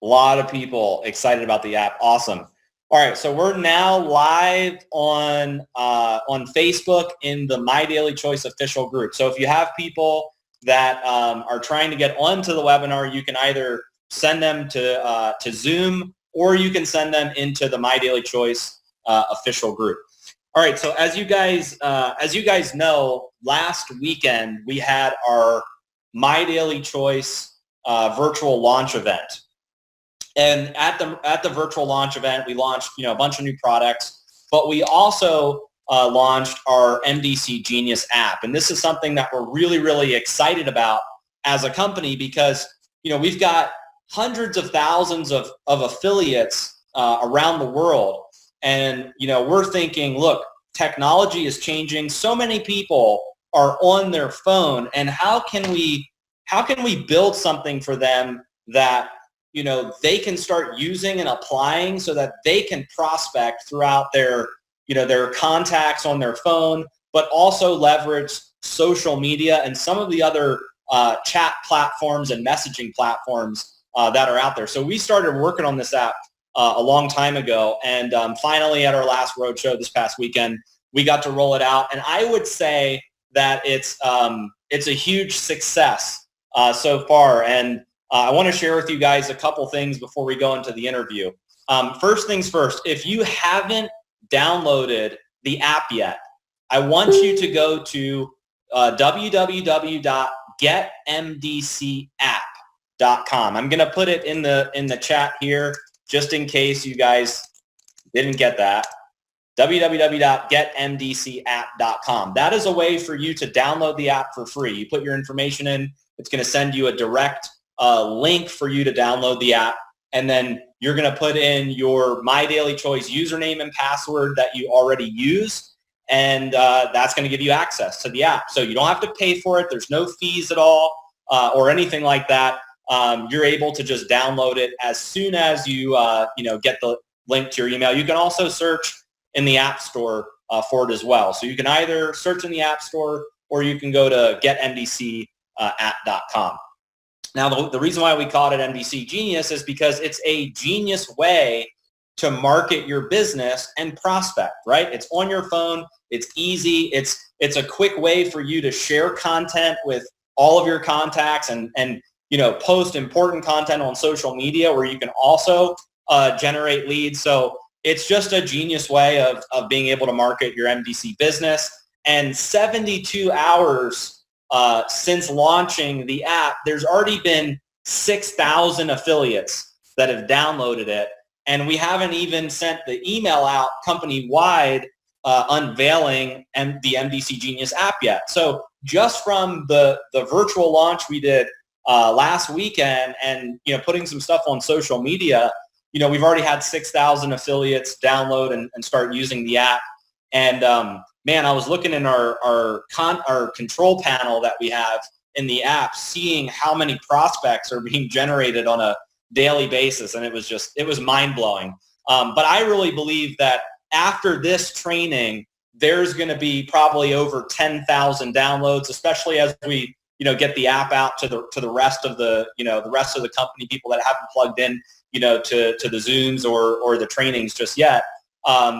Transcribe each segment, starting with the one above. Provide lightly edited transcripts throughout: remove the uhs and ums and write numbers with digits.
A lot of people excited about the app. Awesome. All right, so we're now live on Facebook in the My Daily Choice official group. So if you have people that are trying to get onto the webinar, you can either send them to Zoom, or you can send them into the My Daily Choice official group. All right, so as you guys know, last weekend we had our My Daily Choice virtual launch event. And at the virtual launch event, we launched a bunch of new products, but we also launched our MDC Genius app. And this is something that we're really, really excited about as a company because we've got hundreds of thousands of affiliates around the world, and we're thinking, look, technology is changing. So many people are on their phone, and how can we build something for them that they can start using and applying so that they can prospect throughout their contacts on their phone, but also leverage social media and some of the other chat platforms and messaging platforms that are out there. So we started working on this app a long time ago, and finally at our last roadshow this past weekend, we got to roll it out. And I would say that it's a huge success so far. And I want to share with you guys a couple things before we go into the interview. First things first, if you haven't downloaded the app yet, I want you to go to www.getmdcapp.com. I'm going to put it in the chat here just in case you guys didn't get that. www.getmdcapp.com. That is a way for you to download the app for free. You put your information in, it's going to send you a direct link for you to download the app, and then you're going to put in your My Daily Choice username and password that you already use, and that's going to give you access to the app. So you don't have to pay for it. There's no fees at all or anything like that. You're able to just download it as soon as you get the link to your email. You can also search in the App Store for it as well. So you can either search in the App Store or you can go to getmdcapp.com. Now, the reason why we call it MDC Genius is because it's a genius way to market your business and prospect, right? It's on your phone. It's easy. It's a quick way for you to share content with all of your contacts and post important content on social media where you can also generate leads. So it's just a genius way of being able to market your MDC business. And 72 hours since launching the app, there's already been 6,000 affiliates that have downloaded it, and we haven't even sent the email out company-wide unveiling the MDC Genius app yet. So just from the virtual launch we did last weekend and putting some stuff on social media, we've already had 6,000 affiliates download and start using the app. And man, I was looking in our control panel that we have in the app, seeing how many prospects are being generated on a daily basis, and it was mind-blowing. But I really believe that after this training, there's going to be probably over 10,000 downloads, especially as we get the app out to the rest of the company, people that haven't plugged in to the Zooms or the trainings just yet.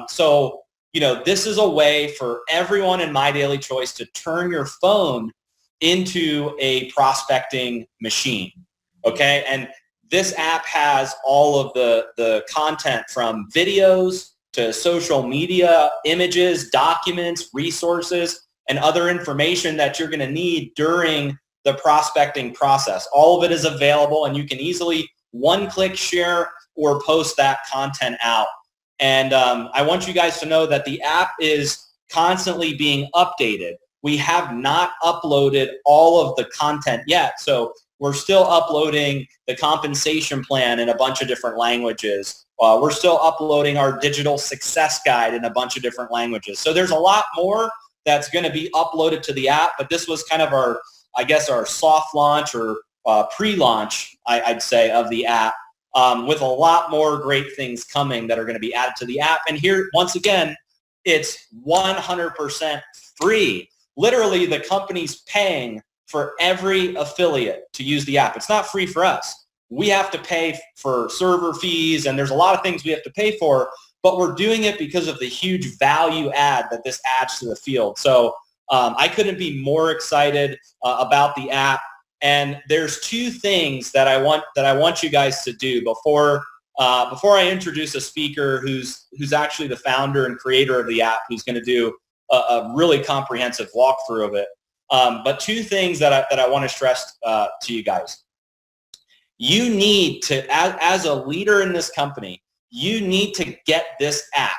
So this is a way for everyone in My Daily Choice to turn your phone into a prospecting machine, okay? And this app has all of the content from videos to social media, images, documents, resources, and other information that you're going to need during the prospecting process. All of it is available, and you can easily one-click share or post that content out. And I want you guys to know that the app is constantly being updated. We have not uploaded all of the content yet. So we're still uploading the compensation plan in a bunch of different languages. We're still uploading our digital success guide in a bunch of different languages. So there's a lot more that's going to be uploaded to the app, but this was kind of our soft launch or pre-launch, I'd say, of the app. With a lot more great things coming that are going to be added to the app. And here, once again, it's 100% free. Literally, the company's paying for every affiliate to use the app. It's not free for us. we have to pay for server fees, and there's a lot of things we have to pay for, but we're doing it because of the huge value add that this adds to the field. So I couldn't be more excited about the app. And there's two things that I want you guys to do before I introduce a speaker who's actually the founder and creator of the app, who's going to do a really comprehensive walkthrough of it. But two things that I want to stress to you guys. You need to, as a leader in this company, you need to get this app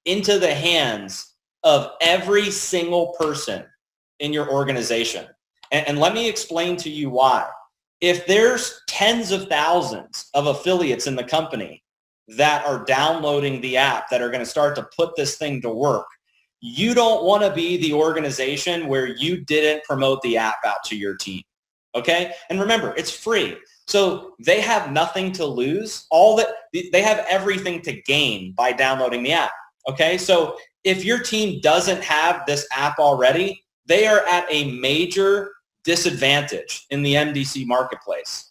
into the hands of every single person in your organization. And let me explain to you why. If there's tens of thousands of affiliates in the company that are downloading the app, that are going to start to put this thing to work, you don't want to be the organization where you didn't promote the app out to your team. Okay? And remember, it's free. So they have nothing to lose. They have everything to gain by downloading the app. Okay? So if your team doesn't have this app already, they are at a major disadvantage in the MDC marketplace.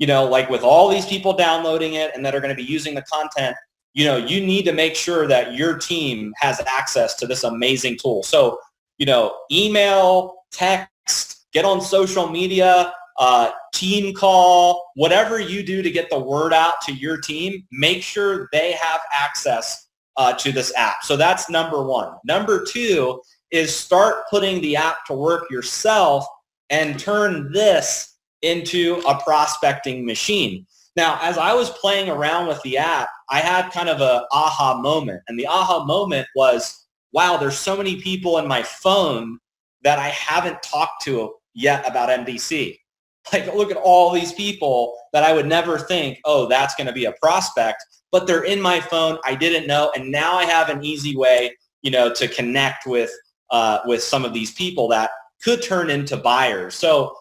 You know, like with all these people downloading it and that are going to be using the content, you know, you need to make sure that your team has access to this amazing tool. So, you know, email, text, get on social media, team call, whatever you do to get the word out to your team, make sure they have access to this app. So that's number one. Number two is start putting the app to work yourself and turn this into a prospecting machine. Now, as I was playing around with the app, I had kind of a aha moment. And the aha moment was, wow, there's so many people in my phone that I haven't talked to yet about MDC. Like, look at all these people that I would never think, oh, that's going to be a prospect, but they're in my phone. I didn't know. And now I have an easy way, you know, to connect with some of these people that could turn into buyers. So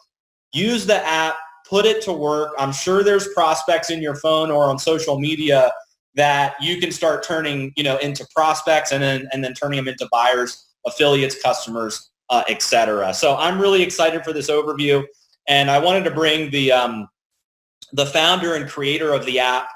use the app, put it to work. I'm sure there's prospects in your phone or on social media that you can start turning, you know, into prospects and then turning them into buyers, affiliates, customers, etc. So I'm really excited for this overview, and I wanted to bring the founder and creator of the app,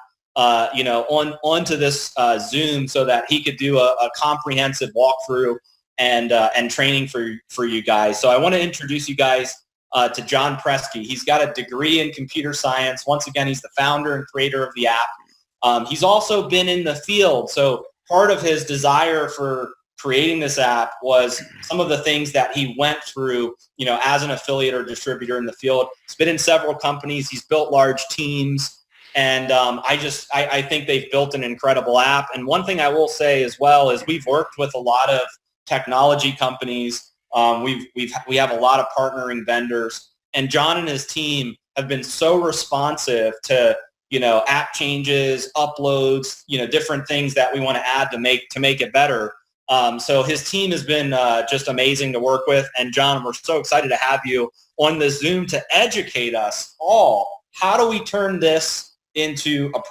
you know, onto this Zoom so that he could do a comprehensive walkthrough and training for you guys. So I want to introduce you guys to John Presky. He's got a degree in computer science. Once again, he's the founder and creator of the app. He's also been in the field. So part of his desire for creating this app was some of the things that he went through, you know, as an affiliate or distributor in the field. He's been in several companies. He's built large teams. And I think they've built an incredible app. And one thing I will say as well is we've worked with a lot of technology companies. We have a lot of partnering vendors, and John and his team have been so responsive to, you know, app changes, uploads, you know, different things that we want to add to make it better. So his team has been just amazing to work with. And John, we're so excited to have you on the Zoom to educate us all. How do we turn this into a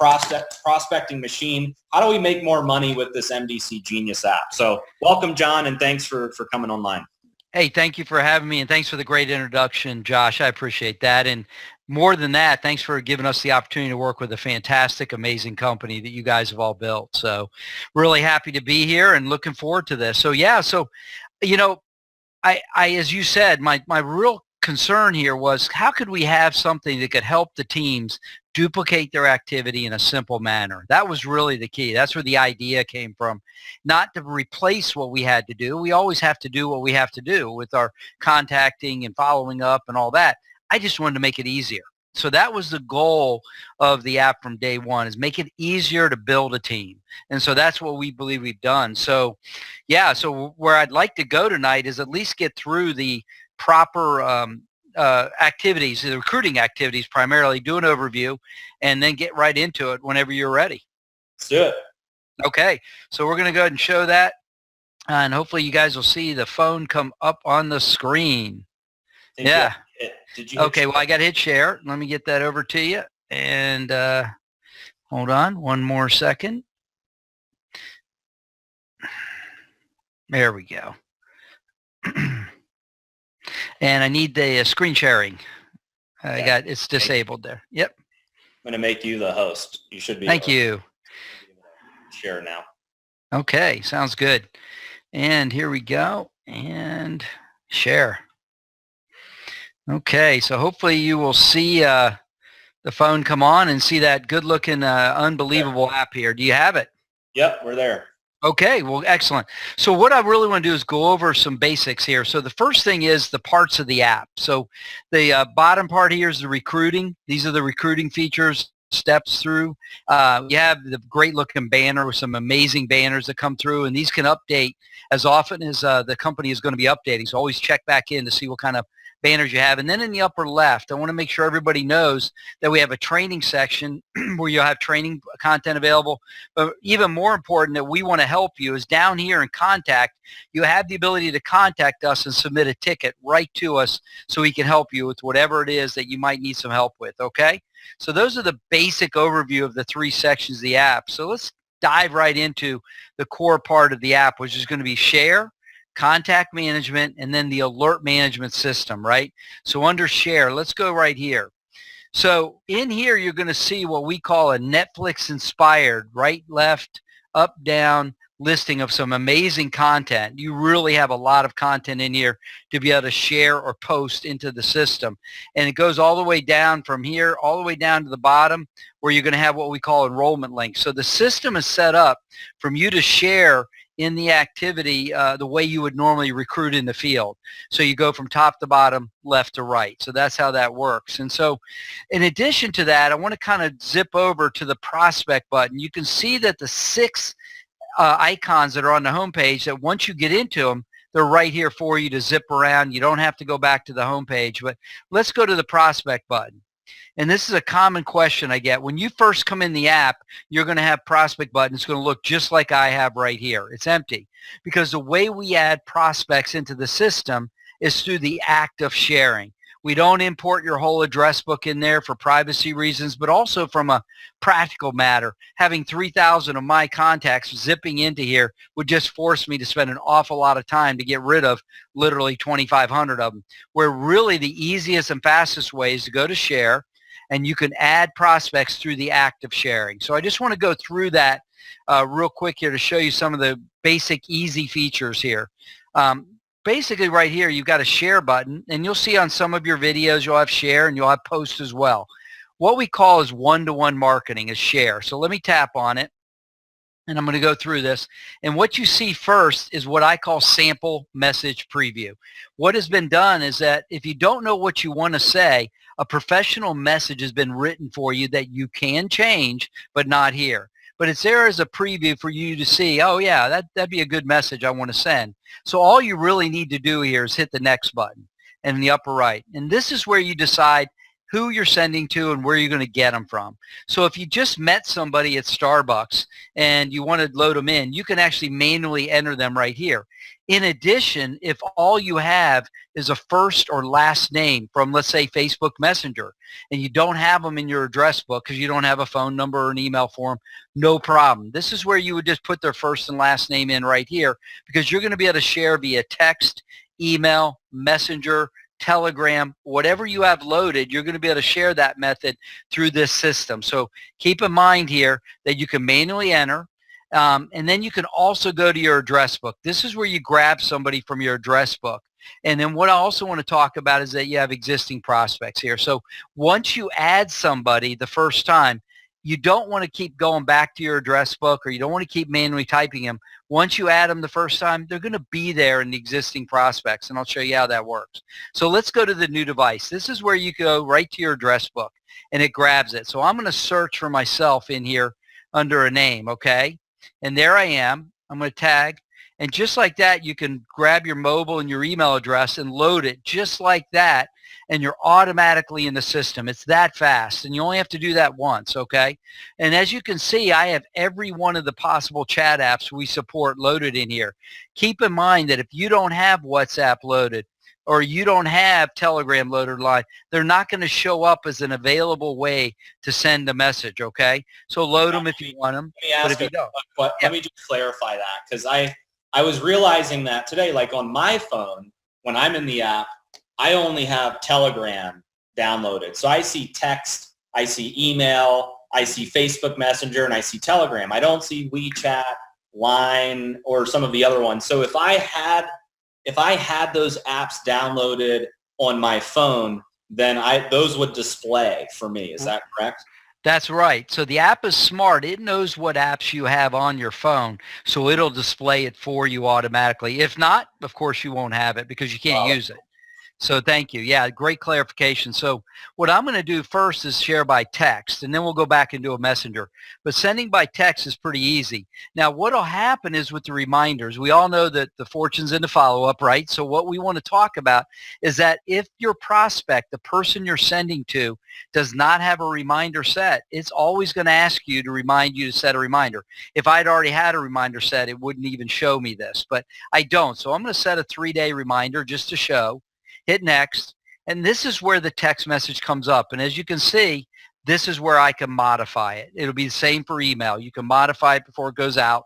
prospecting machine? How do we make more money with this MDC Genius app? So welcome, John, and thanks for coming online. Hey, thank you for having me, and thanks for the great introduction, Josh. I appreciate that. And more than that, thanks for giving us the opportunity to work with a fantastic, amazing company that you guys have all built. So really happy to be here and looking forward to this. So yeah, you know, I as you said, my real concern here was how could we have something that could help the teams duplicate their activity in a simple manner? That was really the key. That's where the idea came from. Not to replace what we had to do. We always have to do what we have to do with our contacting and following up and all that. I just wanted to make it easier. So that was the goal of the app from day one, is make it easier to build a team. And so that's what we believe we've done. So yeah, so where I'd like to go tonight is at least get through the proper activities, the recruiting activities primarily, do an overview, and then get right into it whenever you're ready. Let's do it. Okay, so we're going to go ahead and show that, and hopefully you guys will see the phone come up on the screen. Yeah. Did you okay, well, I got to hit share. Let me get that over to you, and hold on one more second. There we go. And I need the screen sharing. It's disabled there. Yep. going to make you the host. You should be. Thank you. Share now. Okay, sounds good. And here we go. And share. Okay, so hopefully you will see the phone come on and see that good-looking, unbelievable app here. Do you have it? Yep, we're there. Okay, well, excellent. So what I really want to do is go over some basics here. So the first thing is the parts of the app. So the bottom part here is the recruiting. These are the recruiting features, steps through. You have the great looking banner with some amazing banners that come through, and these can update as often as the company is going to be updating. So always check back in to see what kind of banners you have. And then in the upper left, I want to make sure everybody knows that we have a training section where you'll have training content available. But even more important that we want to help you is down here in contact, you have the ability to contact us and submit a ticket right to us so we can help you with whatever it is that you might need some help with, okay? So those are the basic overview of the 3 sections of the app. So let's dive right into the core part of the app, which is going to be share, contact management, and then the alert management system, right? So under share, let's go right here. So in here, you're going to see what we call a Netflix inspired right, left, up, down listing of some amazing content. You really have a lot of content in here to be able to share or post into the system. And it goes all the way down from here, all the way down to the bottom where you're going to have what we call enrollment links. So the system is set up from you to share in the activity the way you would normally recruit in the field. So you go from top to bottom, left to right. So that's how that works. And so in addition to that, I want to kind of zip over to the prospect button. You can see that the 6 icons that are on the homepage, that once you get into them, they're right here for you to zip around. You don't have to go back to the homepage. But let's go to the prospect button. And this is a common question I get. When you first come in the app, you're going to have prospect button. It's going to look just like I have right here. It's empty because the way we add prospects into the system is through the act of sharing. We don't import your whole address book in there for privacy reasons, but also from a practical matter. Having 3,000 of my contacts zipping into here would just force me to spend an awful lot of time to get rid of literally 2,500 of them, where really the easiest and fastest way is to go to share, and you can add prospects through the act of sharing. So I just want to go through that real quick here to show you some of the basic easy features here. Basically right here, you've got a share button, and you'll see on some of your videos, you'll have share and you'll have post as well. What we call is one-to-one marketing is share. So let me tap on it, and I'm going to go through this. And what you see first is what I call sample message preview. What has been done is that if you don't know what you want to say, a professional message has been written for you that you can change, but not here. But it's there as a preview for you to see, oh yeah, that'd be a good message I want to send. So all you really need to do here is hit the next button in the upper right. And this is where you decide who you're sending to and where you're going to get them from. So if you just met somebody at Starbucks and you want to load them in, you can actually manually enter them right here. In addition, if all you have is a first or last name from, let's say, Facebook Messenger, and you don't have them in your address book because you don't have a phone number or an email for them, no problem. This is where you would just put their first and last name in right here, because you're going to be able to share via text, email, Messenger, Telegram, whatever you have loaded, you're going to be able to share that method through this system. So keep in mind here that you can manually enter. And then you can also go to your address book. This is where you grab somebody from your address book. And then what I also want to talk about is that you have existing prospects here. So once you add somebody the first time, you don't want to keep going back to your address book, or you don't want to keep manually typing them. Once you add them the first time, they're going to be there in the existing prospects, and I'll show you how that works. So let's go to the new device. This is where you go right to your address book, and it grabs it. So I'm going to search for myself in here under a name, okay? And there I am. I'm going to tag. And just like that, you can grab your mobile and your email address and load it just like that, and you're automatically in the system. It's that fast, and you only have to do that once, okay? And as you can see, I have every one of the possible chat apps we support loaded in here. Keep in mind that if you don't have WhatsApp loaded, or you don't have Telegram loaded line, they're not going to show up as an available way to send a message, okay? So load them if you want them, but if you don't. Let me just clarify that, because I was realizing that today, like on my phone, when I'm in the app, I only have Telegram downloaded. So I see text, I see email, I see Facebook Messenger, and I see Telegram. I don't see WeChat, Line, or some of the other ones. So if I had those apps downloaded on my phone, then those would display for me. Is that correct? That's right. So the app is smart. It knows what apps you have on your phone, so it'll display it for you automatically. If not, of course, you won't have it because you can't use it. So thank you. Yeah, great clarification. So what I'm going to do first is share by text, and then we'll go back and do a messenger. But sending by text is pretty easy. Now, what will happen is with the reminders, we all know that the fortune's in the follow-up, right? So what we want to talk about is that if your prospect, the person you're sending to, does not have a reminder set, it's always going to ask you to remind you to set a reminder. If I'd already had a reminder set, it wouldn't even show me this, but I don't. So I'm going to set a 3-day reminder just to show. Hit next, and this is where the text message comes up. And as you can see, this is where I can modify it. It'll be the same for email. You can modify it before it goes out,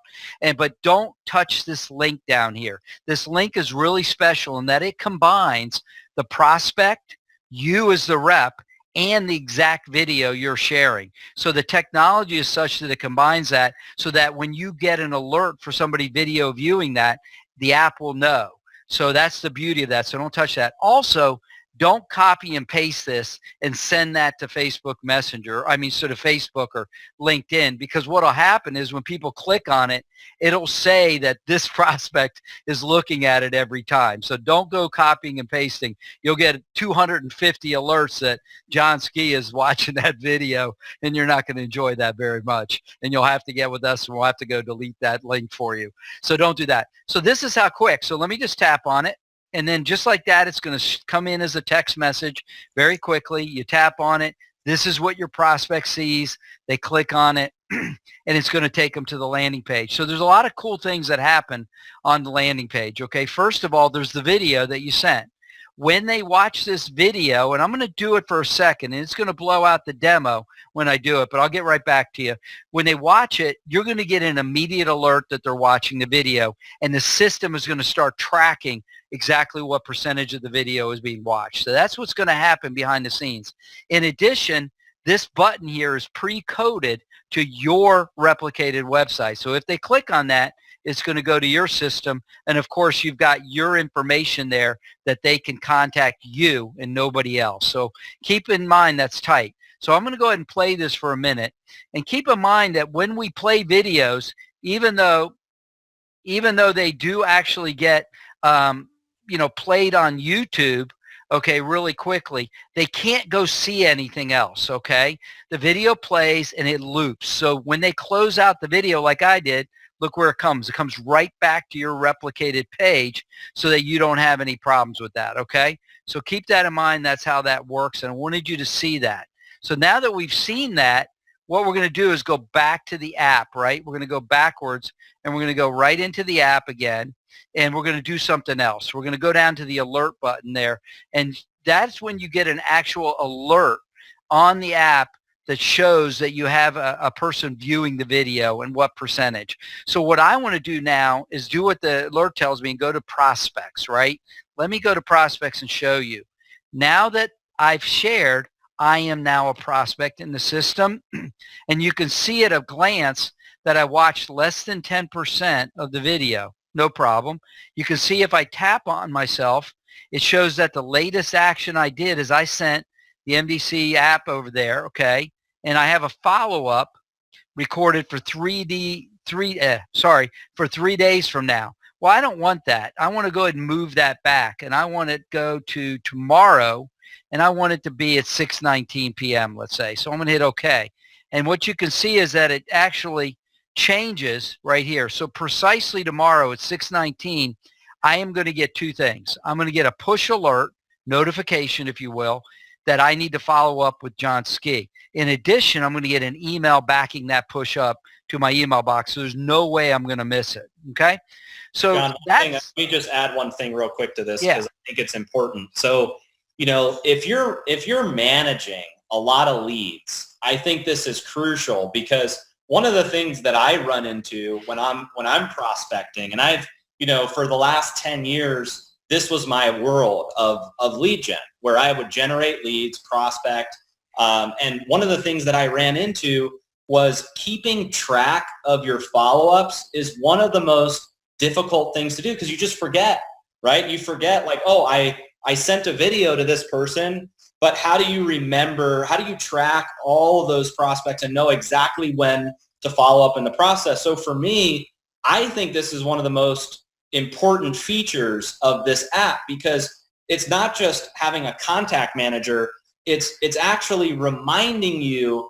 but don't touch this link down here. This link is really special in that it combines the prospect, you as the rep, and the exact video you're sharing. So the technology is such that it combines that so that when you get an alert for somebody video viewing that, the app will know. So that's the beauty of that. So don't touch that. Also, don't copy and paste this and send that to Facebook Messenger. I mean, sort of Facebook or LinkedIn, because what will happen is when people click on it, it'll say that this prospect is looking at it every time. So don't go copying and pasting. You'll get 250 alerts that John Ski is watching that video, and you're not going to enjoy that very much. And you'll have to get with us, and we'll have to go delete that link for you. So don't do that. So this is how quick. So let me just tap on it. And then just like that, it's going to come in as a text message very quickly. You tap on it. This is what your prospect sees. They click on it, and it's going to take them to the landing page. So there's a lot of cool things that happen on the landing page. Okay, first of all, there's the video that you sent. When they watch this video, and I'm going to do it for a second, and it's going to blow out the demo when I do it, but I'll get right back to you. When they watch it, you're going to get an immediate alert that they're watching the video, and the system is going to start tracking exactly what percentage of the video is being watched. So that's what's going to happen behind the scenes. In addition, this button here is pre-coded to your replicated website. So if they click on that, it's going to go to your system. And of course, you've got your information there that they can contact you and nobody else. So keep in mind that's tight. So I'm going to go ahead and play this for a minute. And keep in mind that when we play videos, even though they do actually get played on YouTube, okay, really quickly, they can't go see anything else, okay? The video plays and it loops. So when they close out the video like I did, look where it comes. It comes right back to your replicated page so that you don't have any problems with that, okay? So keep that in mind. That's how that works, and I wanted you to see that. So now that we've seen that, what we're going to do is go back to the app, right? We're going to go backwards, and we're going to go right into the app again, and we're going to do something else. We're going to go down to the alert button there, and that's when you get an actual alert on the app that shows that you have a person viewing the video and what percentage. So what I want to do now is do what the alert tells me and go to prospects, right? Let me go to prospects and show you. Now that I've shared, I am now a prospect in the system, and you can see at a glance that I watched less than 10% of the video. No problem. You can see if I tap on myself, it shows that the latest action I did is I sent the MDC app over there, okay, and I have a follow-up recorded for 3 days from now. Well, I don't want that. I want to go ahead and move that back, and I want it to go to tomorrow, and I want it to be at 6:19 p.m., let's say. So I'm going to hit OK. And what you can see is that it actually changes right here. So precisely tomorrow at 6:19, I am going to get two things. I'm going to get a push alert notification, if you will, that I need to follow up with John Ski. In addition, I'm going to get an email backing that push up to my email box. So there's no way I'm going to miss it. Okay. So John, let me just add one thing real quick to this because I think it's important. So, if you're managing a lot of leads, I think this is crucial because one of the things that I run into when I'm prospecting, and I've, for the last 10 years, this was my world of lead gen, where I would generate leads, prospect, And one of the things that I ran into was keeping track of your follow-ups is one of the most difficult things to do because you just forget, right? You forget like, oh, I sent a video to this person, but how do you remember, how do you track all of those prospects and know exactly when to follow up in the process? So for me, I think this is one of the most important features of this app because it's not just having a contact manager, it's actually reminding you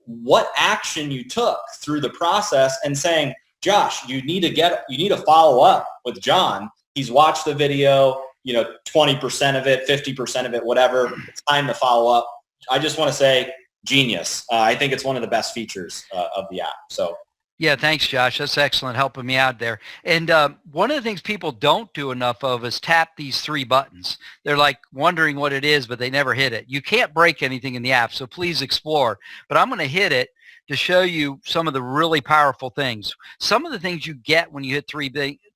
what action you took through the process and saying, Josh, you need to follow up with John. He's watched the video, 20% of it, 50% of it, whatever. It's time to follow up. I just want to say genius. I think it's one of the best features of the app. So. Yeah, thanks, Josh. That's excellent, helping me out there. And one of the things people don't do enough of is tap these 3 buttons. They're like wondering what it is, but they never hit it. You can't break anything in the app, so please explore. But I'm going to hit it to show you some of the really powerful things. Some of the things you get when you hit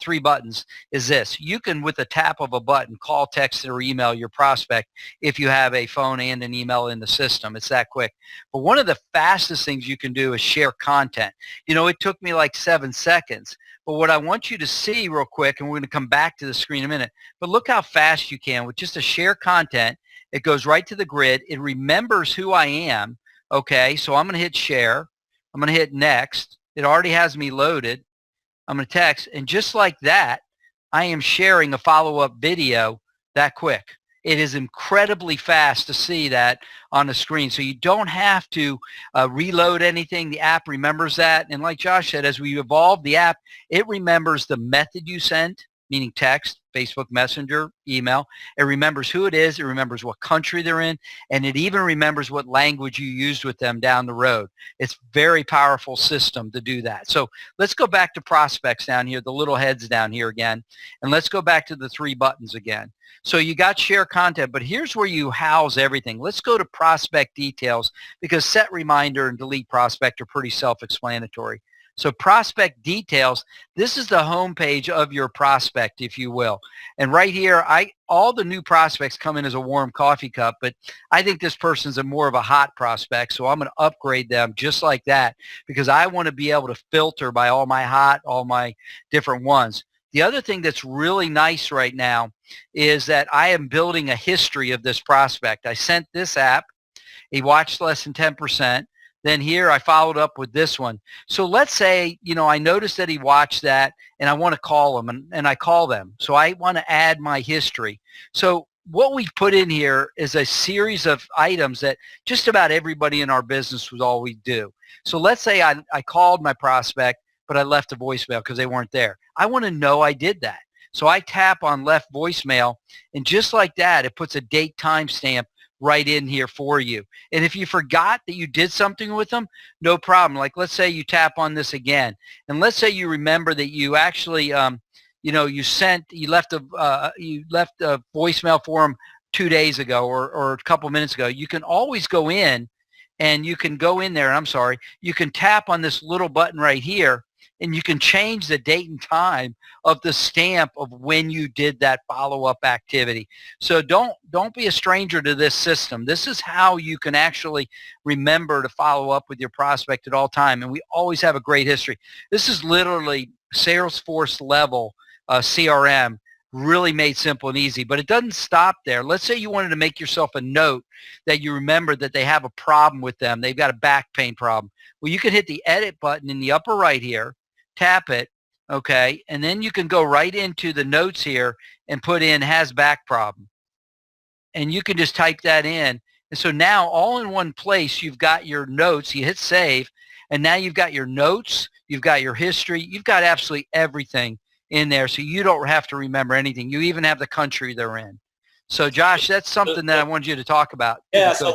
3 buttons is this. You can, with the tap of a button, call, text, or email your prospect if you have a phone and an email in the system. It's that quick. But one of the fastest things you can do is share content. It took me like 7 seconds. But what I want you to see real quick, and we're going to come back to the screen in a minute, but look how fast you can with just a share content. It goes right to the grid. It remembers who I am. Okay, so I'm going to hit share. I'm going to hit next. It already has me loaded. I'm going to text. And just like that, I am sharing a follow-up video that quick. It is incredibly fast to see that on the screen. So you don't have to reload anything. The app remembers that. And like Josh said, as we evolve the app, it remembers the method you sent, meaning text, Facebook Messenger, email. It remembers who it is. It remembers what country they're in. And it even remembers what language you used with them down the road. It's a very powerful system to do that. So let's go back to prospects down here, the little heads down here again. And let's go back to the 3 buttons again. So you got share content, but here's where you house everything. Let's go to prospect details because set reminder and delete prospect are pretty self-explanatory. So prospect details, this is the home page of your prospect, if you will. And right here, all the new prospects come in as a warm coffee cup, but I think this person's more of a hot prospect, so I'm going to upgrade them just like that because I want to be able to filter by all my hot, all my different ones. The other thing that's really nice right now is that I am building a history of this prospect. I sent this app. He watched less than 10%. Then here I followed up with this one. So let's say, I noticed that he watched that and I want to call him and I call them. So I want to add my history. So what we put in here is a series of items that just about everybody in our business was all we do. So let's say I called my prospect, but I left a voicemail because they weren't there. I want to know I did that. So I tap on left voicemail and just like that, it puts a date timestamp right in here for you. And if you forgot that you did something with them, no problem. Like let's say you tap on this again, and let's say you remember that you actually, you left a voicemail for them 2 days ago or a couple minutes ago. You can always go in, and you can go in there. You can tap on this little button right here, and you can change the date and time of the stamp of when you did that follow-up activity. So don't be a stranger to this system. This is how you can actually remember to follow up with your prospect at all time. And we always have a great history. This is literally Salesforce level CRM, really made simple and easy. But it doesn't stop there. Let's say you wanted to make yourself a note that you remember that they have a problem with them. They've got a back pain problem. Well, you can hit the edit button in the upper right here, tap it, okay, and then you can go right into the notes here and put in has back problem. And you can just type that in. And so now all in one place, you've got your notes. You hit save, and now you've got your notes, you've got your history, you've got absolutely everything in there, so you don't have to remember anything. You even have the country they're in. So Josh, that's something that I wanted you to talk about. Yeah, so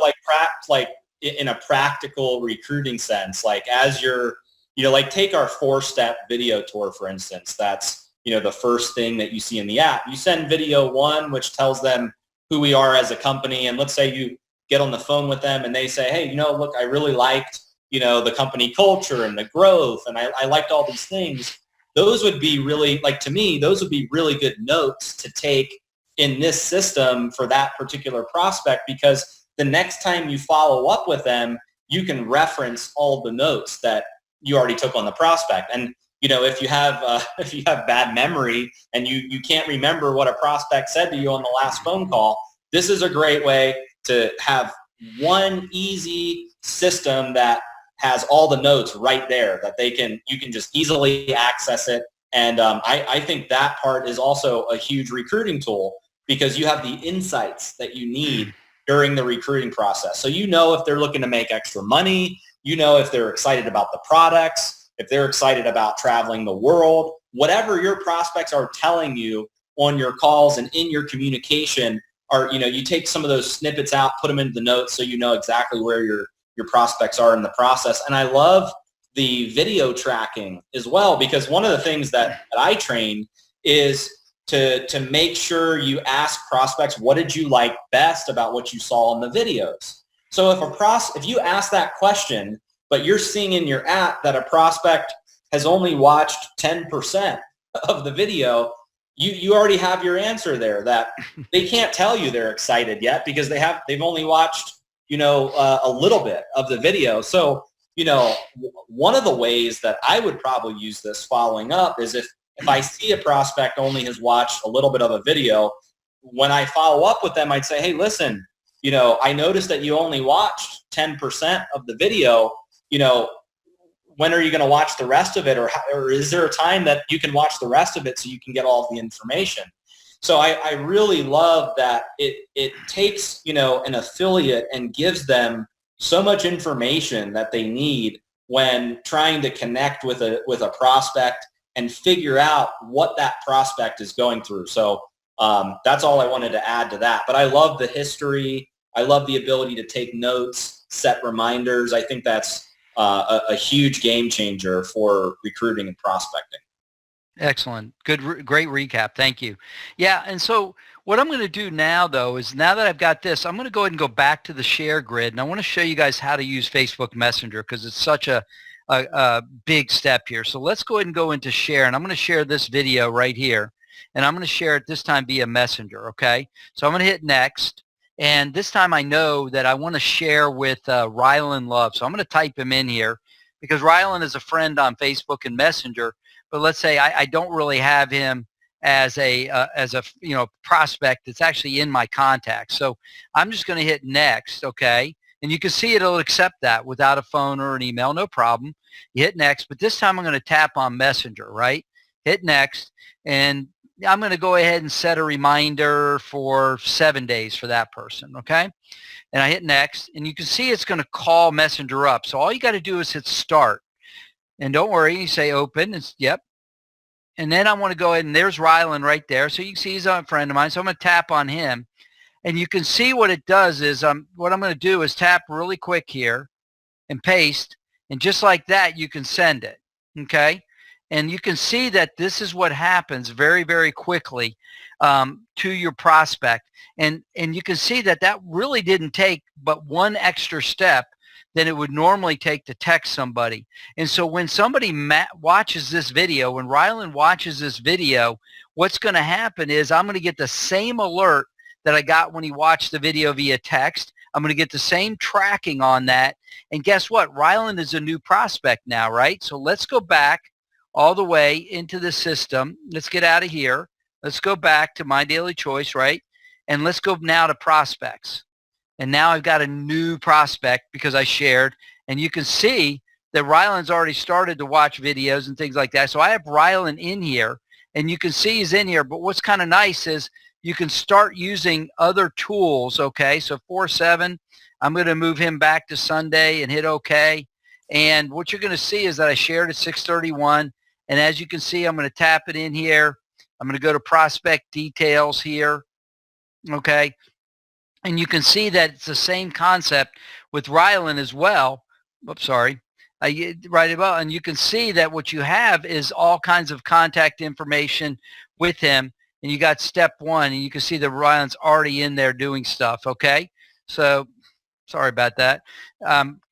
like in a practical recruiting sense, like as you're, like take our 4-step video tour, for instance. That's, the first thing that you see in the app. You send video 1, which tells them who we are as a company. And let's say you get on the phone with them and they say, hey, look, I really liked, the company culture and the growth. And I liked all these things. Those would be really, like, to me, those would be really good notes to take in this system for that particular prospect, because the next time you follow up with them, you can reference all the notes that you already took on the prospect. And if you have bad memory and you can't remember what a prospect said to you on the last phone call, this is a great way to have one easy system that has all the notes right there that you can just easily access it. And I think that part is also a huge recruiting tool, because you have the insights that you need during the recruiting process. So if they're looking to make extra money, if they're excited about the products, if they're excited about traveling the world, whatever your prospects are telling you on your calls and in your communication, you take some of those snippets out, put them into the notes so you know exactly where your prospects are in the process. And I love the video tracking as well, because one of the things that I train is to make sure you ask prospects, what did you like best about what you saw in the videos? So if you ask that question, but you're seeing in your app that a prospect has only watched 10% of the video, you already have your answer there, that they can't tell you they're excited yet because they've only watched a little bit of the video. So one of the ways that I would probably use this following up is if I see a prospect only has watched a little bit of a video, when I follow up with them, I'd say, hey, listen, I noticed that you only watched 10% of the video. When are you going to watch the rest of it? Or is there a time that you can watch the rest of it so you can get all of the information? So I really love that it takes, an affiliate and gives them so much information that they need when trying to connect with a prospect and figure out what that prospect is going through. So that's all I wanted to add to that. But I love the history. I love the ability to take notes, set reminders. I think that's a huge game changer for recruiting and prospecting. Excellent. Great recap. Thank you. Yeah. And so what I'm going to do now, though, is now that I've got this, I'm going to go ahead and go back to the share grid. And I want to show you guys how to use Facebook Messenger, because it's such a big step here. So let's go ahead and go into share. And I'm going to share this video right here. And I'm going to share it this time via Messenger. Okay. So I'm going to hit next. And this time I know that I want to share with Rylan Love. So I'm going to type him in here, because Rylan is a friend on Facebook and Messenger. But let's say I don't really have him as a prospect that's actually in my contacts. So I'm just going to hit next, okay? And you can see it'll accept that without a phone or an email, no problem. You hit next, but this time I'm going to tap on Messenger, right? Hit next, and I'm going to go ahead and set a reminder for 7 days for that person, okay? And I hit next, and you can see it's going to call Messenger up. So all you got to do is hit start. And don't worry, you say open. It's yep. And then I want to go ahead, and there's Rylan right there. So you can see he's a friend of mine. So I'm going to tap on him. And you can see what it does is what I'm going to do is tap really quick here and paste. And just like that, you can send it. Okay. And you can see that this is what happens very, very quickly to your prospect. And you can see that that really didn't take but one extra step than it would normally take to text somebody. And so when somebody watches this video, when Rylan watches this video, what's going to happen is I'm going to get the same alert that I got when he watched the video via text. I'm going to get the same tracking on that. And guess what? Rylan is a new prospect now, right? So let's go back all the way into the system. Let's get out of here. Let's go back to My Daily Choice, right? And let's go now to prospects. And now I've got a new prospect because I shared. And you can see that Rylan's already started to watch videos and things like that. So I have Rylan in here, and you can see he's in here. But what's kind of nice is you can start using other tools, okay? So 4/7, I'm going to move him back to Sunday and hit OK. And what you're going to see is that I shared at 6:31. And as you can see, I'm going to tap it in here. I'm going to go to prospect details here, okay? And you can see that it's the same concept with Rylan as well. Oops, sorry. Right above, and you can see that what you have is all kinds of contact information with him. And you got step one, and you can see that Rylan's already in there doing stuff, okay? So sorry about that.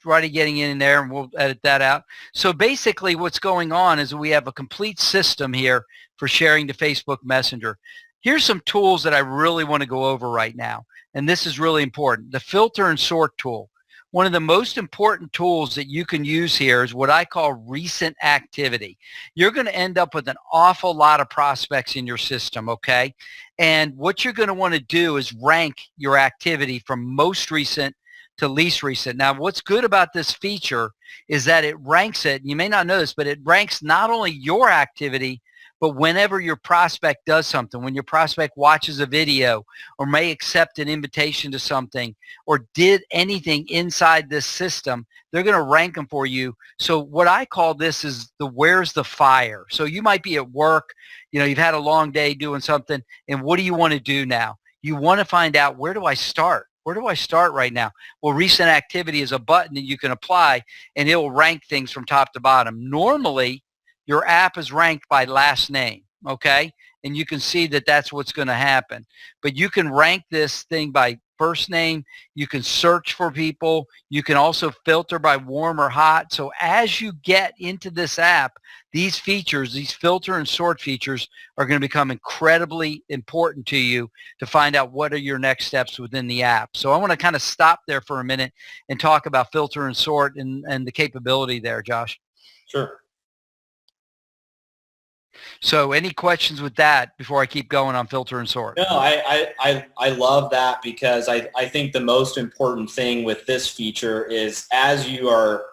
Already getting in there, and we'll edit that out. So basically what's going on is we have a complete system here for sharing to Facebook Messenger. Here's some tools that I really want to go over right now. and this is really important, the filter and sort tool. One of the most important tools that you can use here is what I call recent activity. You're going to end up with an awful lot of prospects in your system, okay? And what you're going to want to do is rank your activity from most recent to least recent. Now, what's good about this feature is that it ranks it. You may not know this, but it ranks not only your activity, but whenever your prospect does something, when your prospect watches a video or may accept an invitation to something or did anything inside this system, they're going to rank them for you. So what I call this is the where's the fire. So you might be at work, you've had a long day doing something, and what do you want to do now? You want to find out, where do I start? Where do I start right now? Well, recent activity is a button that you can apply, and it will rank things from top to bottom. Normally, your app is ranked by last name, okay? And you can see that that's what's going to happen. But you can rank this thing by first name. You can search for people. You can also filter by warm or hot. So as you get into this app, these features, these filter and sort features are going to become incredibly important to you to find out what are your next steps within the app. So I want to kind of stop there for a minute and talk about filter and sort and the capability there, Josh. Sure. So any questions with that before I keep going on filter and sort? No, I love that, because I think the most important thing with this feature is as you're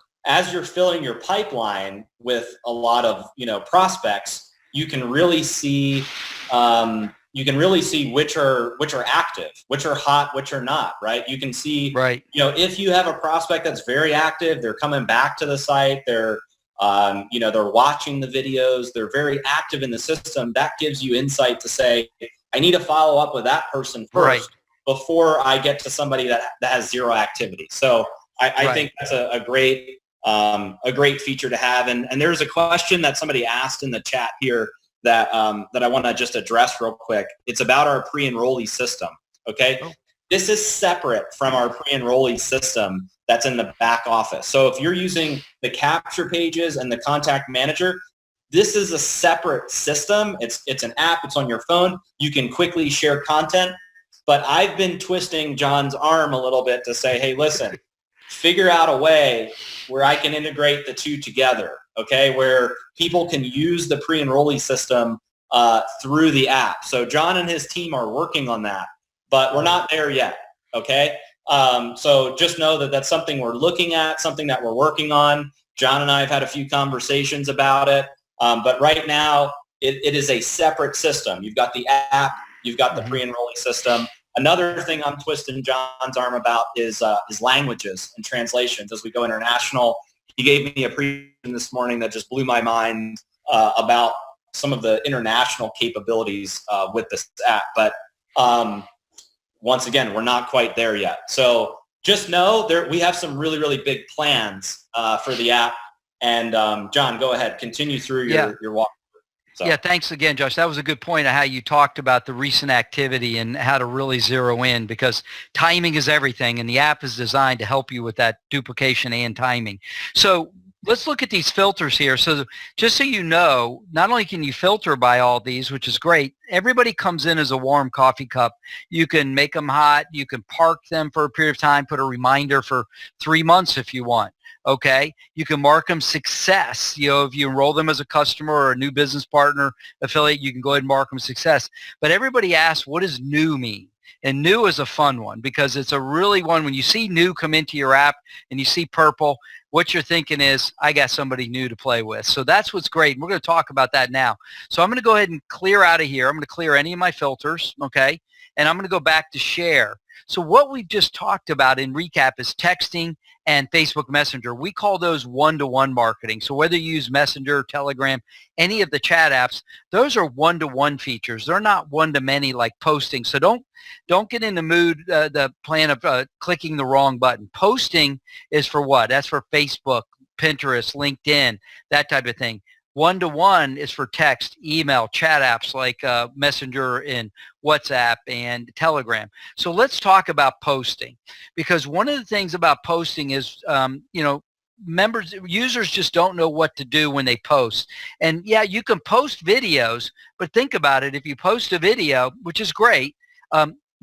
filling your pipeline with a lot of prospects, you can really see which are active, which are hot, which are not, right? You can see, right. If you have a prospect that's very active, they're coming back to the site, they're watching the videos, they're very active in the system. That gives you insight to say, I need to follow up with that person first before I get to somebody that has zero activity. So I think that's a great feature to have. And there's a question that somebody asked in the chat here that I want to just address real quick. It's about our pre-enrollee system. Okay. Oh. This is separate from our pre-enrollee system that's in the back office. So if you're using the capture pages and the contact manager, this is a separate system. It's an app. It's on your phone. You can quickly share content. But I've been twisting John's arm a little bit to say, hey, listen, figure out a way where I can integrate the two together, okay, where people can use the pre-enrollee system through the app. So John and his team are working on that, but we're not there yet, okay? So just know that that's something we're looking at, something that we're working on. John and I have had a few conversations about it, but right now it is a separate system. You've got the app, you've got the pre-enrollee system. Another thing I'm twisting John's arm about is languages and translations as we go international. He gave me a presentation this morning that just blew my mind about some of the international capabilities with this app. But once again, we're not quite there yet. So just know we have some really, really big plans for the app. And John, go ahead, continue through your walk. So. Yeah, thanks again, Josh. That was a good point of how you talked about the recent activity and how to really zero in, because timing is everything, and the app is designed to help you with that duplication and timing. So let's look at these filters here. So just so you know, not only can you filter by all these, which is great, everybody comes in as a warm coffee cup. You can make them hot. You can park them for a period of time, put a reminder for 3 months if you want. Okay, you can mark them success. If you enroll them as a customer or a new business partner affiliate, you can go ahead and mark them success. But everybody asks, what does new mean? And new is a fun one, because it's a really one. When you see new come into your app and you see purple, what you're thinking is, I got somebody new to play with. So that's what's great. And we're going to talk about that now. So I'm going to go ahead and clear out of here. I'm going to clear any of my filters, okay? And I'm going to go back to share. So what we just talked about in recap is texting and Facebook Messenger. We call those one-to-one marketing. So whether you use Messenger, Telegram, any of the chat apps, those are one-to-one features. They're not one-to-many like posting. So don't get in the mood, the plan of clicking the wrong button. Posting is for what? That's for Facebook, Pinterest, LinkedIn, that type of thing. One-to-one is for text, email, chat apps like Messenger and WhatsApp and Telegram. So let's talk about posting, because one of the things about posting is, users just don't know what to do when they post. And yeah, you can post videos, but think about it. If you post a video, which is great,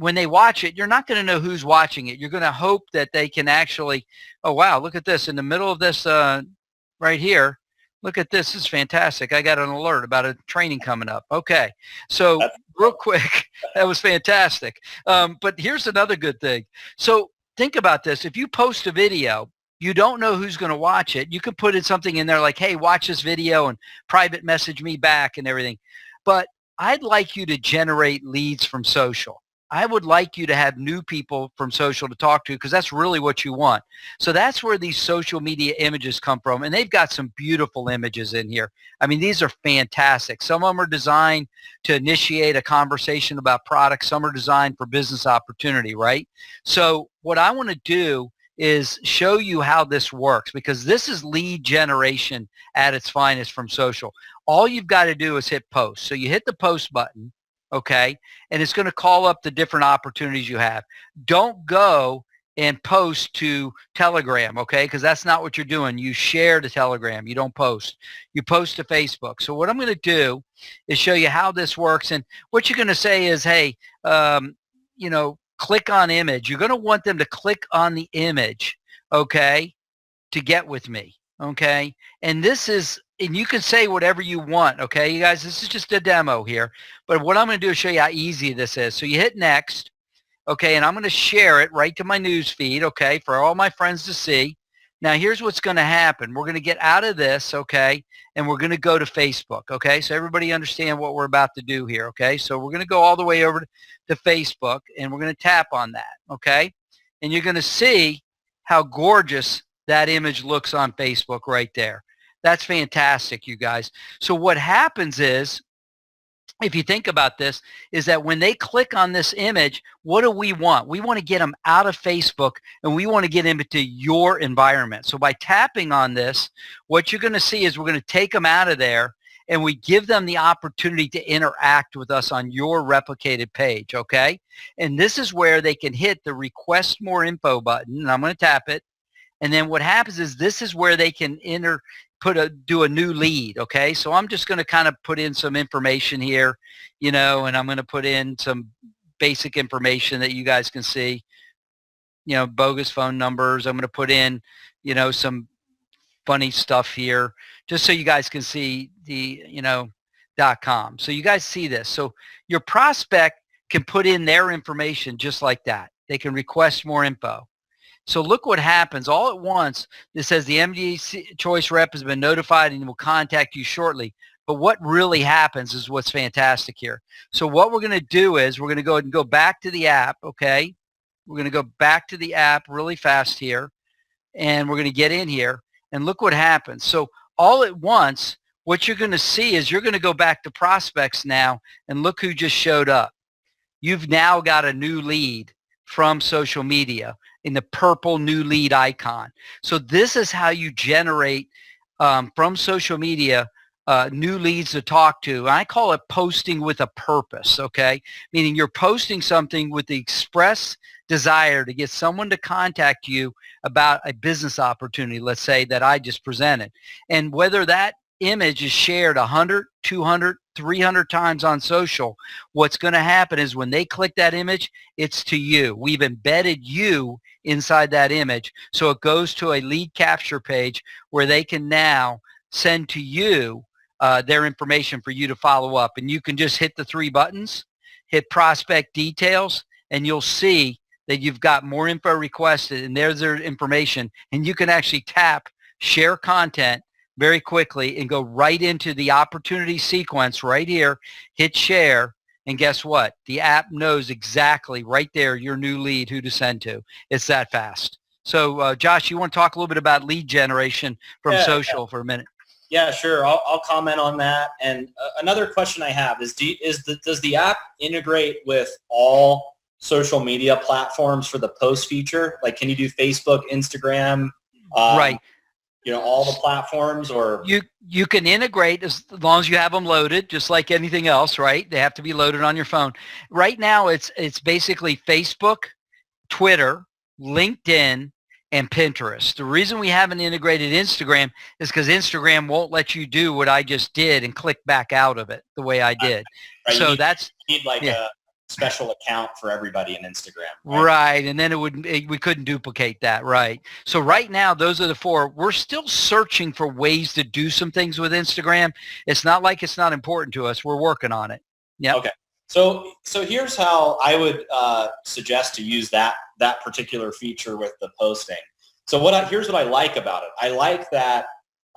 when they watch it, you're not going to know who's watching it. You're going to hope that they can actually, oh, wow, look at this in the middle of this right here. Look at this. This is fantastic. I got an alert about a training coming up. Okay. So real quick, that was fantastic. But here's another good thing. So think about this. If you post a video, you don't know who's going to watch it. You can put in something in there like, hey, watch this video and private message me back and everything. But I'd like you to generate leads from social. I would like you to have new people from social to talk to, because that's really what you want. So that's where these social media images come from. And they've got some beautiful images in here. I mean, these are fantastic. Some of them are designed to initiate a conversation about products. Some are designed for business opportunity, right? So what I want to do is show you how this works, because this is lead generation at its finest from social. All you've got to do is hit post. So you hit the post button. Okay, and it's going to call up the different opportunities you have. Don't go and post to Telegram, okay, because that's not what you're doing. You share to Telegram. You don't post. You post to Facebook. So what I'm going to do is show you how this works. And what you're going to say is, hey, click on image. You're going to want them to click on the image, okay, to get with me, okay? And this is, and you can say whatever you want, okay? You guys, this is just a demo here. But what I'm going to do is show you how easy this is. So you hit next, okay, and I'm going to share it right to my news feed, okay, for all my friends to see. Now, here's what's going to happen. We're going to get out of this, okay, and we're going to go to Facebook, okay? So everybody understand what we're about to do here, okay? So we're going to go all the way over to Facebook, and we're going to tap on that, okay? And you're going to see how gorgeous that image looks on Facebook right there. That's fantastic, you guys. So what happens is, if you think about this, is that when they click on this image, what do we want? We want to get them out of Facebook, and we want to get them into your environment. So by tapping on this, what you're going to see is we're going to take them out of there, and we give them the opportunity to interact with us on your replicated page, okay? And this is where they can hit the request more info button, and I'm going to tap it. And then what happens is this is where they can do a new lead, okay? So I'm just going to kind of put in some information here, and I'm going to put in some basic information that you guys can see, bogus phone numbers. I'm going to put in, some funny stuff here just so you guys can see the, .com. So you guys see this. So your prospect can put in their information just like that. They can request more info. So look what happens. All at once, it says the MDC choice rep has been notified and will contact you shortly. But what really happens is what's fantastic here. So what we're going to do is we're going to go ahead and go back to the app, okay? We're going to go back to the app really fast here, and we're going to get in here, and look what happens. So all at once, what you're going to see is you're going to go back to prospects now, and look who just showed up. You've now got a new lead from social media in the purple new lead icon. So this is how you generate from social media new leads to talk to. I call it posting with a purpose, okay? Meaning you're posting something with the express desire to get someone to contact you about a business opportunity, let's say, that I just presented. And whether that image is shared 100, 200, 300 times on social, what's going to happen is when they click that image, it's to you. We've embedded you inside that image. So it goes to a lead capture page where they can now send to you their information for you to follow up. And you can just hit the 3 buttons, hit prospect details, and you'll see that you've got more info requested, and there's their information. And you can actually tap share content very quickly and go right into the opportunity sequence right here, hit share, and guess what? The app knows exactly right there your new lead who to send to. It's that fast. So Josh, you want to talk a little bit about lead generation from social for a minute? Yeah, sure. I'll comment on that. And another question I have is, does the app integrate with all social media platforms for the post feature? Like, can you do Facebook, Instagram? Right. All the platforms, or you can integrate as long as you have them loaded, just like anything else, right? They have to be loaded on your phone. Right now, it's basically Facebook, Twitter, LinkedIn, and Pinterest. The reason we haven't integrated Instagram is because Instagram won't let you do what I just did and click back out of it the way I did. Right. So you need like special account for everybody in Instagram. Right. And then we couldn't duplicate that. Right. So right now, those are the four. We're still searching for ways to do some things with Instagram. It's not like it's not important to us. We're working on it. Yeah. Okay. So here's how I would suggest to use that particular feature with the posting. So here's what I like about it. I like that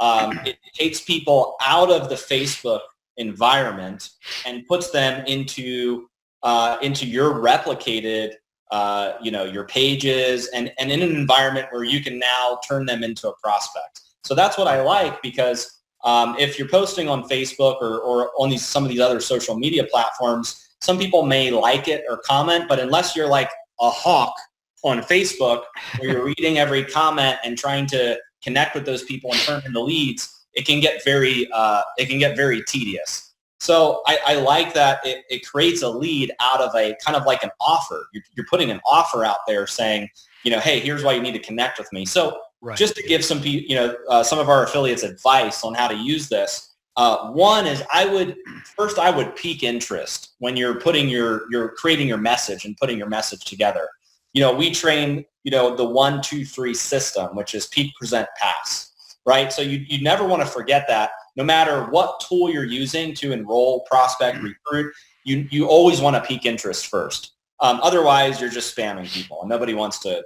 it takes people out of the Facebook environment and puts them into your replicated, your pages and in an environment where you can now turn them into a prospect. So that's what I like, because if you're posting on Facebook or on some of these other social media platforms, some people may like it or comment, but unless you're like a hawk on Facebook where you're reading every comment and trying to connect with those people and turn into leads, it can get very tedious. So I like that it creates a lead out of a kind of like an offer. You're putting an offer out there saying, hey, here's why you need to connect with me. So just to give some people, some of our affiliates advice on how to use this. One is I would pique interest when you're creating your message and putting your message together. We train, the 1, 2, 3 system, which is peak, present, pass, right? So you never want to forget that. No matter what tool you're using to enroll, prospect, recruit, you always want to pique interest first. Otherwise, you're just spamming people, and nobody wants to,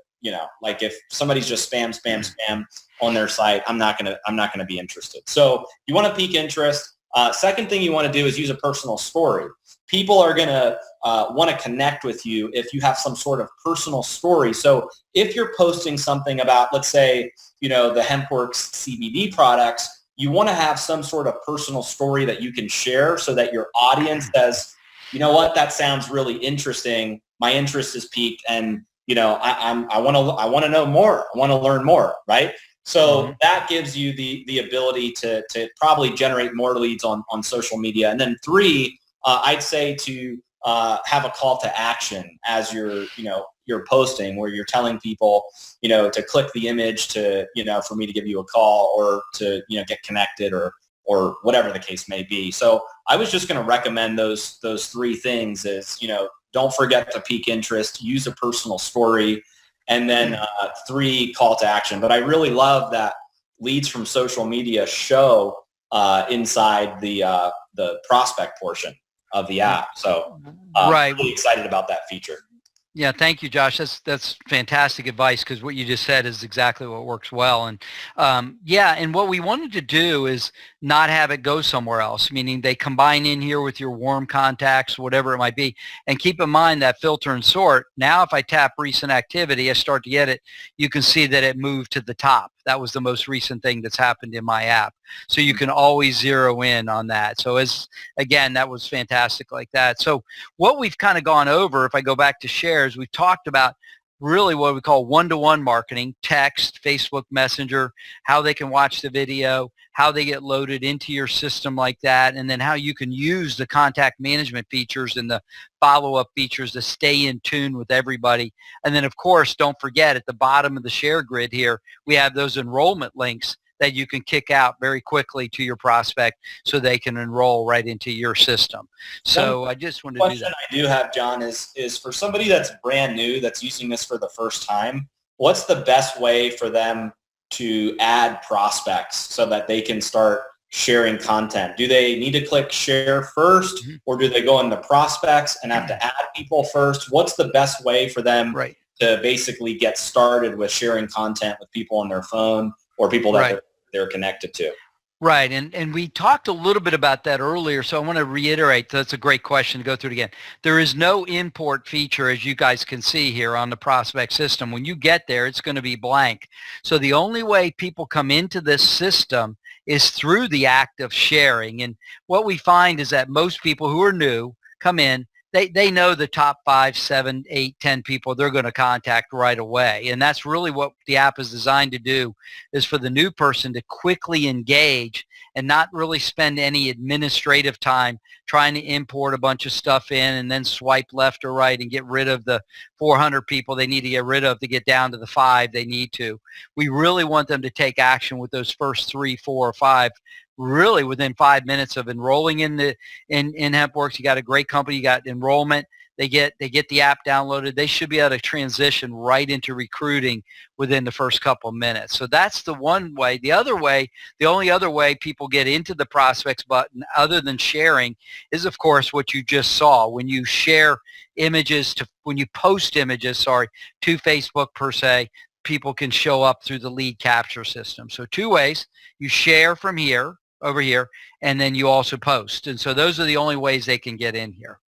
like if somebody's just spam on their site, I'm not gonna be interested. So you want to pique interest. Second thing you want to do is use a personal story. People are gonna want to connect with you if you have some sort of personal story. So if you're posting something about, let's say, the HempWorks CBD products, you want to have some sort of personal story that you can share so that your audience says, you know what, that sounds really interesting. My interest is piqued, and I want to know more. I want to learn more, right? So that gives you the ability to probably generate more leads on social media. And then 3, I'd say to have a call to action as you're posting, where you're telling people, to click the image to, for me to give you a call, or to, get connected, or whatever the case may be. So I was just going to recommend those 3 things is, don't forget to pique interest, use a personal story, and then 3, call to action. But I really love that leads from social media show inside the prospect portion of the app. So right. I'm really excited about that feature. Yeah, thank you, Josh. That's fantastic advice, because what you just said is exactly what works well. And and what we wanted to do is not have it go somewhere else, meaning they combine in here with your warm contacts, whatever it might be. And keep in mind that filter and sort. Now, if I tap recent activity, I start to get it. You can see that it moved to the top. That was the most recent thing that's happened in my app. So you can always zero in on that. So again, that was fantastic like that. So what we've kind of gone over, if I go back to shares, we've talked about really what we call one-to-one marketing, text, Facebook Messenger, how they can watch the video, how they get loaded into your system like that, and then how you can use the contact management features and the follow-up features to stay in tune with everybody. And then, of course, don't forget at the bottom of the share grid here, we have those enrollment links that you can kick out very quickly to your prospect so they can enroll right into your system. So I just wanted to do that. I do have, John, is for somebody that's brand new, that's using this for the first time, what's the best way for them to add prospects so that they can start sharing content? Do they need to click share first, or do they go into prospects and have to add people first? What's the best way for them to basically get started with sharing content with people on their phone or people that they're connected to? Right. And we talked a little bit about that earlier, so I want to reiterate. That's a great question to go through it again. There is no import feature, as you guys can see here on the prospect system. When you get there, it's going to be blank. So the only way people come into this system is through the act of sharing. And what we find is that most people who are new come in, they know the top 5, 7, 8, 10 people they're going to contact right away. And that's really what the app is designed to do, is for the new person to quickly engage and not really spend any administrative time trying to import a bunch of stuff in and then swipe left or right and get rid of the 400 people they need to get rid of to get down to the 5 they need to. We really want them to take action with those first 3, 4, or 5 really within 5 minutes of enrolling in HempWorks. You got a great company, you got enrollment, they get the app downloaded, they should be able to transition right into recruiting within the first couple of minutes. So that's the one way. The other way, the only other way people get into the prospects button other than sharing is, of course, what you just saw. When you share images when you post images, to Facebook per se, people can show up through the lead capture system. So two ways: you share from over here, and then you also post. And so those are the only ways they can get in here.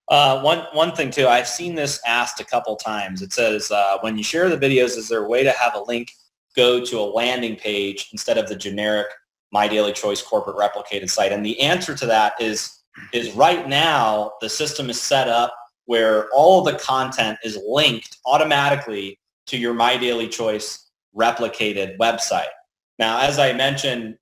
One thing too, I've seen this asked a couple times. It says, when you share the videos, is there a way to have a link go to a landing page instead of the generic My Daily Choice corporate replicated site? And the answer to that is right now the system is set up where all of the content is linked automatically to your My Daily Choice replicated website. Now, as I mentioned,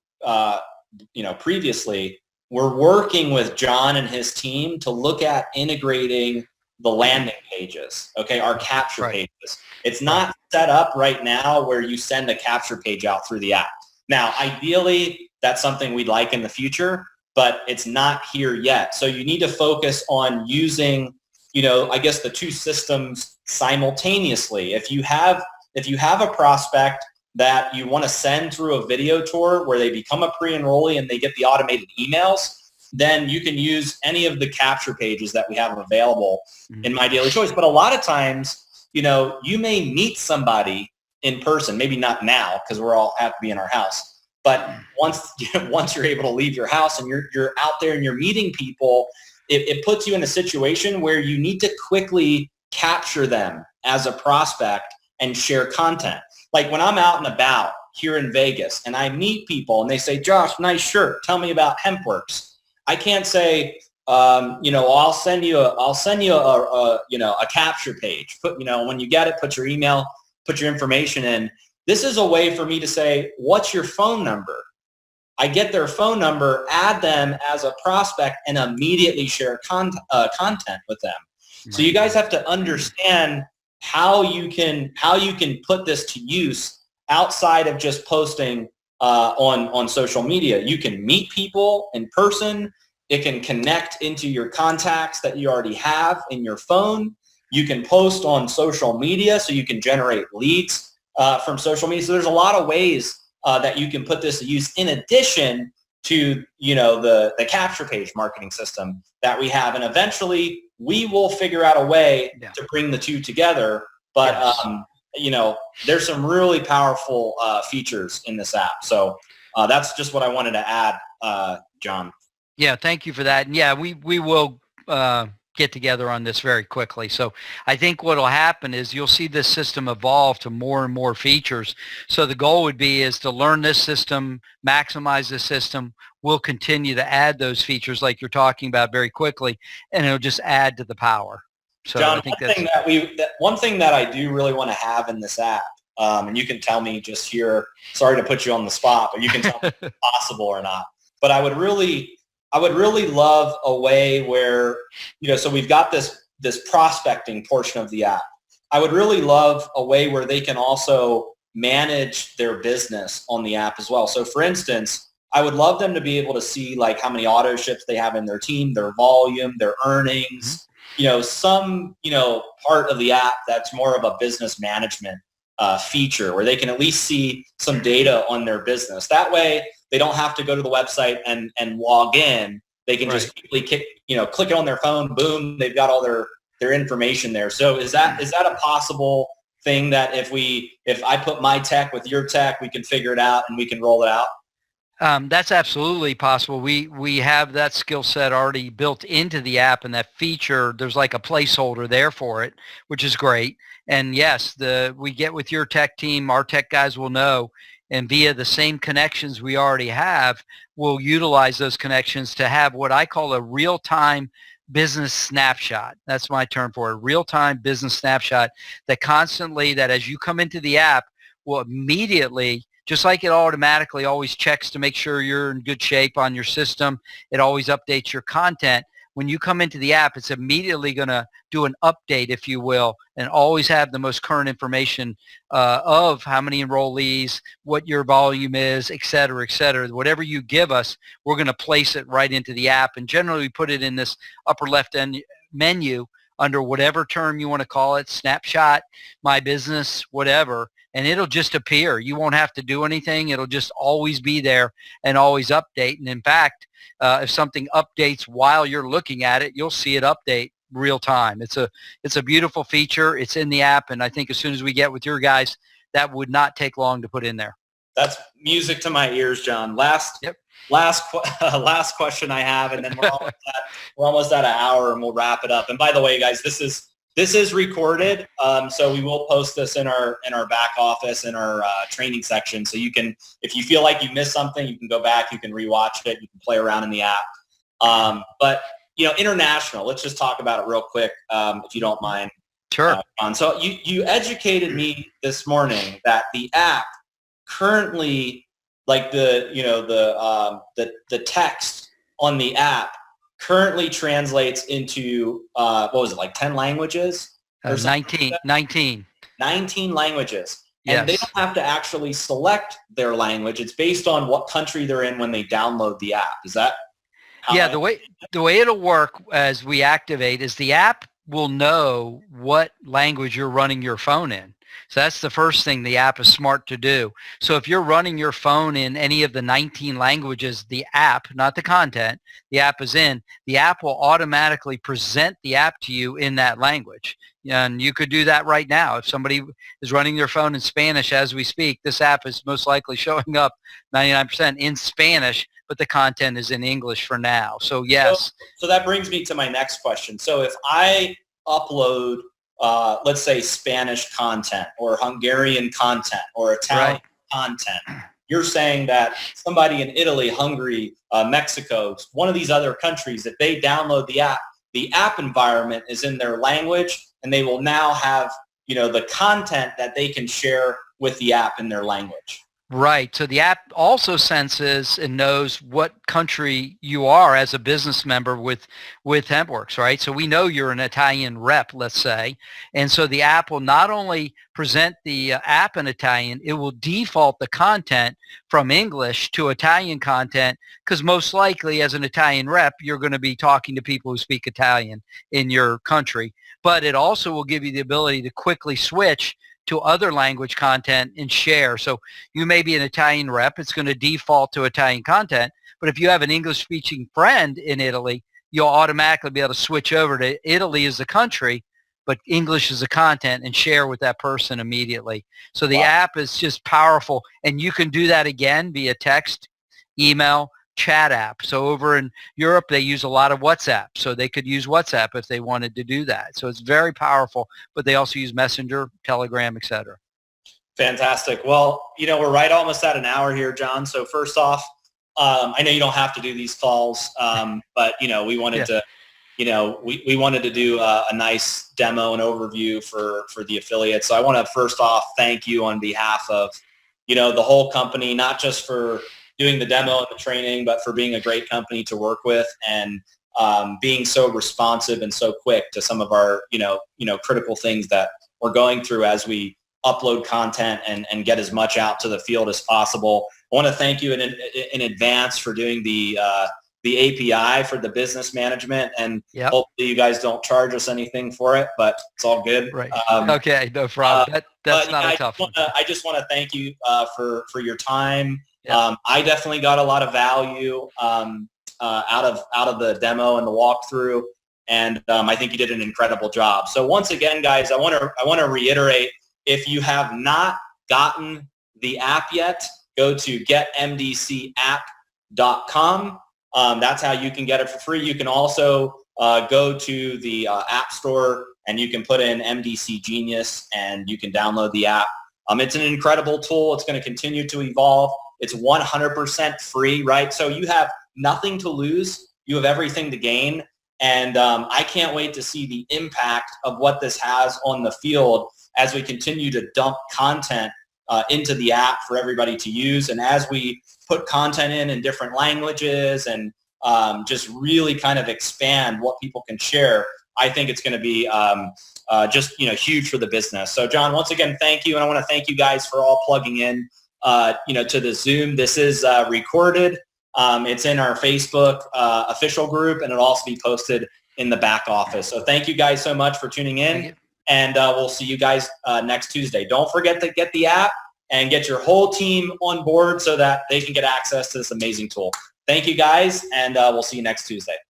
previously, we're working with John and his team to look at integrating the landing pages, okay, our capture pages. It's not set up right now where you send a capture page out through the app. Now, ideally, that's something we'd like in the future, but it's not here yet. So you need to focus on using, I guess the two systems simultaneously. If you have a prospect that you want to send through a video tour where they become a pre-enrollee and they get the automated emails, then you can use any of the capture pages that we have available in My Daily Choice. But a lot of times, you may meet somebody in person, maybe not now because we're all have to be in our house. But once you're able to leave your house and you're out there and you're meeting people, it puts you in a situation where you need to quickly capture them as a prospect and share content. Like when I'm out and about here in Vegas and I meet people and they say, "Josh, nice shirt. Tell me about HempWorks." I can't say, I'll send you a capture page. When you get it, put your email, put your information in. This is a way for me to say, "What's your phone number?" I get their phone number, add them as a prospect, and immediately share content with them. Right. So you guys have to understand how you can put this to use outside of just posting on social media. You can meet people in person. It can connect into your contacts that you already have in your phone. You can post on social media, so you can generate leads from social media. So there's a lot of ways that you can put this to use in addition to the capture page marketing system that we have. And eventually we will figure out a way to bring the two together. But, there's some really powerful features in this app. So that's just what I wanted to add, John. Yeah, thank you for that. And yeah, we will get together on this very quickly. So I think what will happen is you'll see this system evolve to more and more features. So the goal would be is to learn this system, maximize this system. We'll continue to add those features like you're talking about very quickly, and it'll just add to the power. So John, I think one thing that I do really want to have in this app, and you can tell me just here, sorry to put you on the spot, but you can tell me if it's possible or not. But I would really love a way where, so we've got this prospecting portion of the app. I would really love a way where they can also manage their business on the app as well. So for instance, I would love them to be able to see like how many auto ships they have in their team, their volume, their earnings, some, part of the app that's more of a business management feature where they can at least see some data on their business. That way they don't have to go to the website and log in. They can just quickly click it on their phone, boom, they've got all their information there. So is that a possible thing that if I put my tech with your tech, we can figure it out and we can roll it out? That's absolutely possible. We have that skill set already built into the app, and that feature, there's like a placeholder there for it, which is great. And yes, we get with your tech team, our tech guys will know, and via the same connections we already have, we'll utilize those connections to have what I call a real-time business snapshot. That's my term for it, real-time business snapshot that as you come into the app, will immediately, just like it automatically always checks to make sure you're in good shape on your system, it always updates your content. When you come into the app, it's immediately going to do an update, if you will, and always have the most current information of how many enrollees, what your volume is, et cetera, et cetera. Whatever you give us, we're going to place it right into the app. And generally, we put it in this upper left end menu under whatever term you want to call it, Snapshot, My Business, whatever, and it'll just appear. You won't have to do anything. It'll just always be there and always update. And in fact, if something updates while you're looking at it, you'll see it update real time. It's a beautiful feature. It's in the app, and I think as soon as we get with your guys, that would not take long to put in there. That's music to my ears, John. Last question I have, and then we're almost at an hour, and we'll wrap it up. And by the way, guys, this is recorded, so we will post this in our back office in our training section. So you can, if you feel like you missed something, you can go back, you can rewatch it, you can play around in the app. But international. Let's just talk about it real quick, if you don't mind. Sure. So you educated me this morning that the app currently, like the text on the app currently translates into what was it, like 10 languages? 19 languages. And yes. They don't have to actually select their language. It's based on what country they're in when they download the app. Is that how the way it'll work as we activate is the app will know what language you're running your phone in. So that's the first thing the app is smart to do. So if you're running your phone in any of the 19 languages, the app, not the content, the app is in, the app will automatically present the app to you in that language. And you could do that right now. If somebody is running their phone in Spanish as we speak, this app is most likely showing up 99% in Spanish, but the content is in English for now. So yes. So that brings me to my next question. So if I upload, let's say Spanish content or Hungarian content or Italian content, you're saying that somebody in Italy, Hungary, Mexico, one of these other countries, if they download the app environment is in their language, and they will now have, the content that they can share with the app in their language. Right. So the app also senses and knows what country you are as a business member with HempWorks, right? So we know you're an Italian rep, let's say. And so the app will not only present the app in Italian, it will default the content from English to Italian content, because most likely as an Italian rep, you're going to be talking to people who speak Italian in your country. But it also will give you the ability to quickly switch to other language content and share. So you may be an Italian rep, it's going to default to Italian content, but if you have an English-speaking friend in Italy, you'll automatically be able to switch over to Italy as a country, but English as a content, and share with that person immediately. So the app is just powerful, and you can do that again via text, email, chat app. So over in Europe, they use a lot of WhatsApp. So they could use WhatsApp if they wanted to do that. So it's very powerful, but they also use Messenger, Telegram, etc. Fantastic. Well, we're right almost at an hour here, John. So first off, I know you don't have to do these calls, but we wanted to, we wanted to do a nice demo and overview for the affiliates. So I want to first off thank you on behalf of, the whole company, not just for doing the demo and the training, but for being a great company to work with, and being so responsive and so quick to some of our, critical things that we're going through as we upload content and get as much out to the field as possible. I want to thank you in advance for doing the API for the business management, and hopefully you guys don't charge us anything for it, but it's all good. Right. Okay, no problem. That's not a tough one. I just want to thank you for your time. I definitely got a lot of value out of the demo and the walkthrough, and I think you did an incredible job. So once again, guys, I want to reiterate: if you have not gotten the app yet, go to getmdcapp.com. That's how you can get it for free. You can also go to the App Store and you can put in MDC Genius and you can download the app. It's an incredible tool. It's going to continue to evolve. It's 100% free, right? So you have nothing to lose. You have everything to gain. And I can't wait to see the impact of what this has on the field as we continue to dump content into the app for everybody to use. And as we put content in different languages and just really kind of expand what people can share, I think it's going to be just huge for the business. So John, once again, thank you. And I want to thank you guys for all plugging in to the Zoom. This is recorded. It's in our Facebook official group, and it'll also be posted in the back office. So thank you guys so much for tuning in, and we'll see you guys next Tuesday. Don't forget to get the app and get your whole team on board so that they can get access to this amazing tool. Thank you guys, and we'll see you next Tuesday.